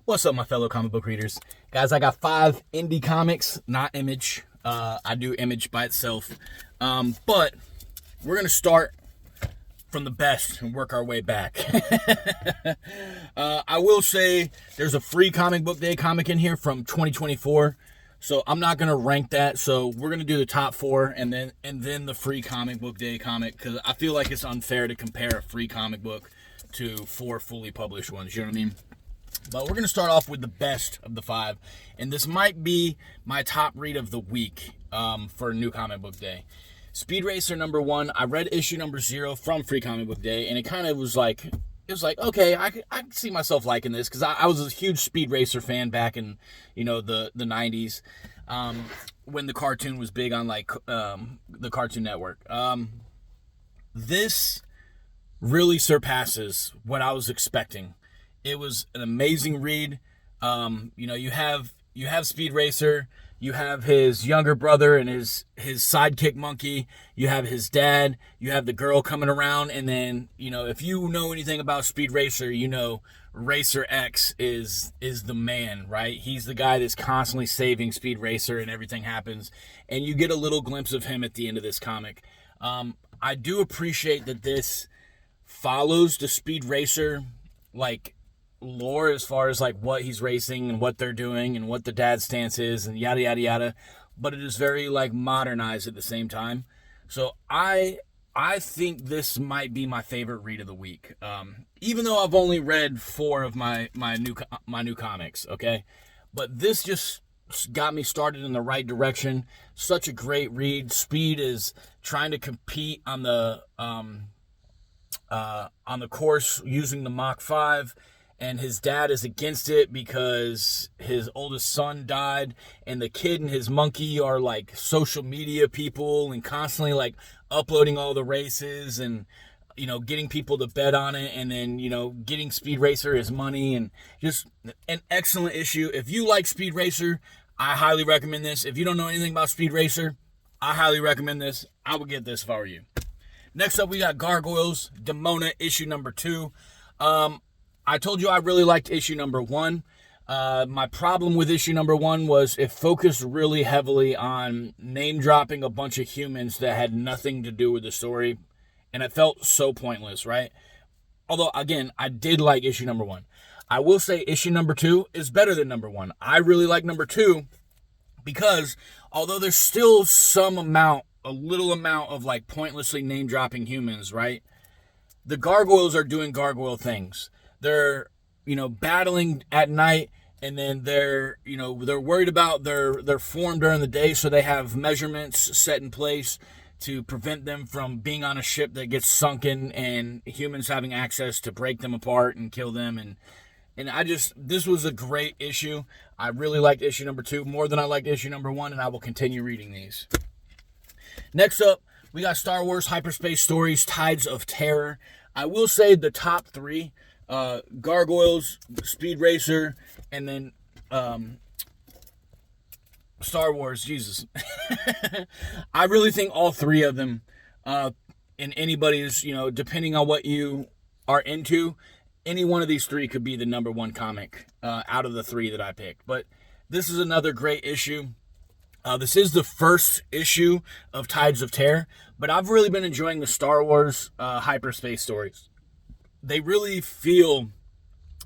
What's up, my fellow comic book readers? Guys, I got 5 indie comics, not Image. I do Image by itself. But we're going to start from the best and work our way back. I will say there's a free comic book day comic in here from 2024. So I'm not going to rank that. So we're going to do the top 4 and then the free comic book day comic, because I feel like it's unfair to compare a free comic book to 4 fully published ones. You know what I mean? But we're going to start off with the best of the 5. And this might be my top read of the week for New Comic Book Day. Speed Racer number 1. I read issue number 0 from Free Comic Book Day. And it kind of was like, okay, I can see myself liking this. Because I was a huge Speed Racer fan back in, the 90s. When the cartoon was big on the Cartoon Network. This really surpasses what I was expecting. It was an amazing read. You have Speed Racer, you have his younger brother and his sidekick monkey, you have his dad, you have the girl coming around, and then, if you know anything about Speed Racer, Racer X is the man, right? He's the guy that's constantly saving Speed Racer and everything happens, and you get a little glimpse of him at the end of this comic. I do appreciate that this follows the Speed Racer, lore as far as what he's racing and what they're doing and what the dad's stance is and yada yada yada, but it is very modernized at the same time. So I think this might be my favorite read of the week, even though I've only read 4 of my new comics. Okay, but this just got me started in the right direction. Such a great read. Speed is trying to compete on the course using the Mach 5. And his dad is against it because his oldest son died, and the kid and his monkey are social media people and constantly uploading all the races and getting people to bet on it, and then getting Speed Racer his money, and just an excellent issue. If you like Speed Racer, I highly recommend this. If you don't know anything about Speed Racer, I highly recommend this. I would get this if I were you. Next up, we got Gargoyles Demona issue number 2. I told you I really liked issue number 1. My problem with issue number 1 was it focused really heavily on name-dropping a bunch of humans that had nothing to do with the story, and it felt so pointless, right? Although, again, I did like issue number 1. I will say issue number 2 is better than number 1. I really like number 2 because although there's still a little amount of pointlessly name-dropping humans, right? The gargoyles are doing gargoyle things. They're, battling at night, and then they're worried about their form during the day, so they have measurements set in place to prevent them from being on a ship that gets sunken and humans having access to break them apart and kill them. And this was a great issue. I really liked issue number 2 more than I liked issue number 1, and I will continue reading these. Next up, we got StarWars Hyperspace Stories, Tides of Terror. I will say the top 3, Gargoyles, Speed Racer, and then Star Wars, Jesus. I really think all 3 of them, in anybody's, depending on what you are into, any one of these 3 could be the number 1 comic out of the 3 that I picked. But this is another great issue. This is the first issue of Tides of Terror, but I've really been enjoying the Star Wars Hyperspace Stories. They really feel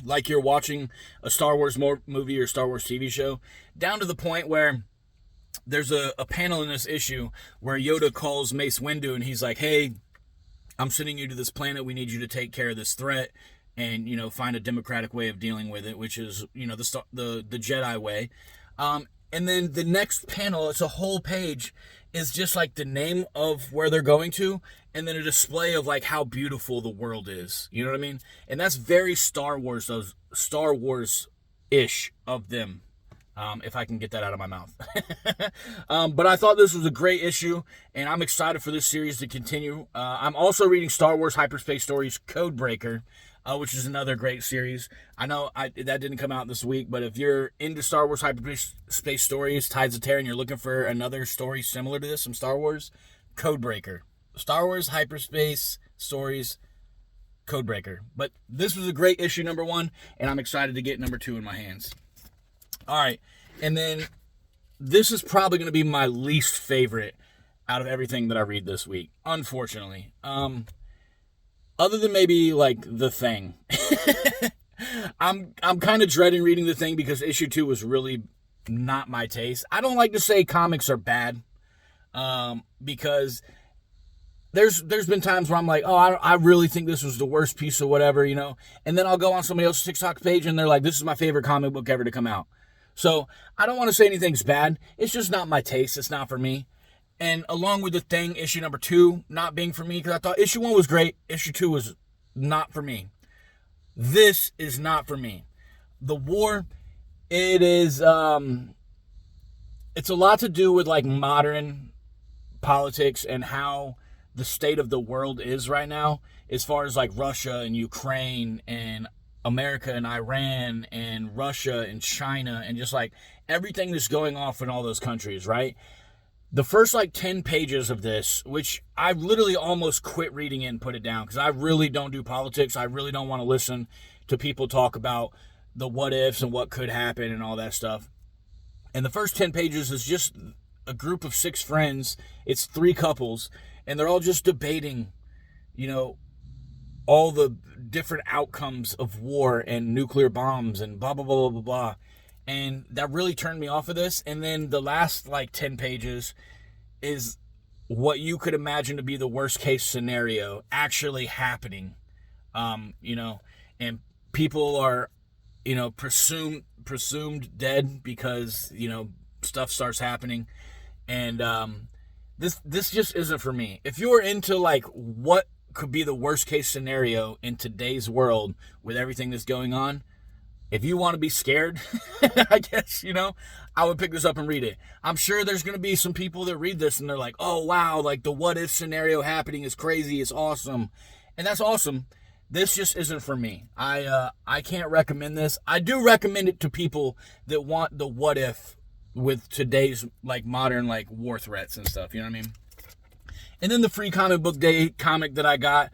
like you're watching a Star Wars movie or Star Wars TV show, down to the point where there's a panel in this issue where Yoda calls Mace Windu and he's like, hey, I'm sending you to this planet. We need you to take care of this threat and, find a democratic way of dealing with it, which is, the Jedi way. And then the next panel, it's a whole page, is just the name of where they're going to, and then a display of how beautiful the world is. You know what I mean? And that's very Star Wars, those Star Wars-ish of them, if I can get that out of my mouth. But I thought this was a great issue, and I'm excited for this series to continue. I'm also reading Star Wars Hyperspace Stories Codebreaker, which is another great series. I know that didn't come out this week, but if you're into Star Wars Hyperspace Stories, Tides of Terror, and you're looking for another story similar to this from Star Wars, Codebreaker. Star Wars Hyperspace Stories Codebreaker. But this was a great issue number 1, and I'm excited to get number 2 in my hands. All right, and then this is probably going to be my least favorite out of everything that I read this week, unfortunately. Other than maybe like The Thing. I'm kind of dreading reading The Thing because issue 2 was really not my taste. I don't like to say comics are bad, because there's been times where I'm like, oh, I really think this was the worst piece of whatever, you know, and then I'll go on somebody else's TikTok page and they're like, this is my favorite comic book ever to come out. So I don't want to say anything's bad. It's just not my taste. It's not for me. And along with The Thing, issue number 2 not being for me, because I thought issue 1 was great, issue 2 was not for me. This is not for me. The War, it is, it's a lot to do with like modern politics and how the state of the world is right now, as far as like Russia and Ukraine and America and Iran and Russia and China and just like everything that's going off in all those countries, right? The first like 10 pages of this, which I literally almost quit reading it and put it down because I really don't do politics. I really don't want to listen to people talk about the what ifs and what could happen and all that stuff. And the first 10 pages is just a group of 6 friends. It's 3 couples, and they're all just debating, you know, all the different outcomes of war and nuclear bombs and blah, blah, blah, blah, blah, blah. And that really turned me off of this. And then the last like 10 pages is what you could imagine to be the worst case scenario actually happening. You know, and people are, you know, presumed dead because, you know, stuff starts happening. And this just isn't for me. If you're into like what could be the worst case scenario in today's world with everything that's going on, if you want to be scared, I guess, you know, I would pick this up and read it. I'm sure there's going to be some people that read this and they're like, oh, wow, like the what if scenario happening is crazy. It's awesome. And that's awesome. This just isn't for me. I can't recommend this. I do recommend it to people that want the what if with today's like modern like war threats and stuff. You know what I mean? And then the free comic book day comic that I got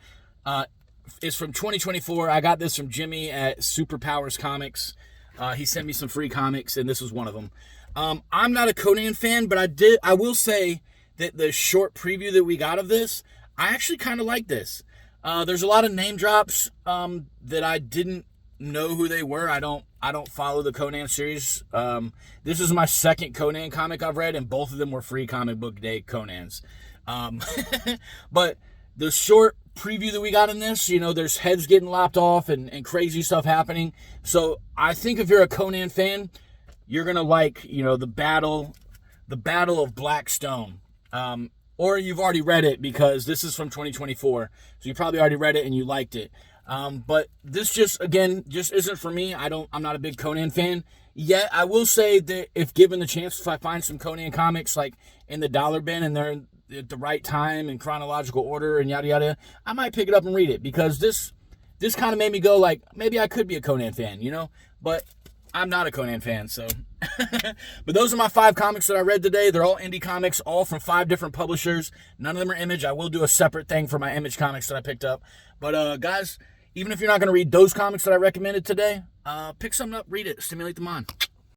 is from 2024. I got this from Jimmy at SuperPowers Comics. He sent me some free comics, and this was one of them. I'm not a Conan fan, but I will say that the short preview that we got of this, I actually kind of like this. There's a lot of name drops that I didn't know who they were. I don't follow the Conan series. This is my second Conan comic I've read, and both of them were free comic book day Conans. But the short preview that we got in this, you know, there's heads getting lopped off and crazy stuff happening. So I think if you're a Conan fan, you're gonna like, you know, the battle of Blackstone. Or you've already read it because this is from 2024. So you probably already read it and you liked it. But this just isn't for me. I'm not a big Conan fan. Yet I will say that if given the chance, if I find some Conan comics like in the dollar bin and they're at the right time in chronological order and yada yada, I might pick it up and read it because this kind of made me go like, maybe I could be a Conan fan, you know? But I'm not a Conan fan, so. But those are my 5 comics that I read today. They're all indie comics, all from 5 different publishers. None of them are Image. I will do a separate thing for my Image comics that I picked up. But guys, even if you're not going to read those comics that I recommended today, pick something up, read it, stimulate the mind.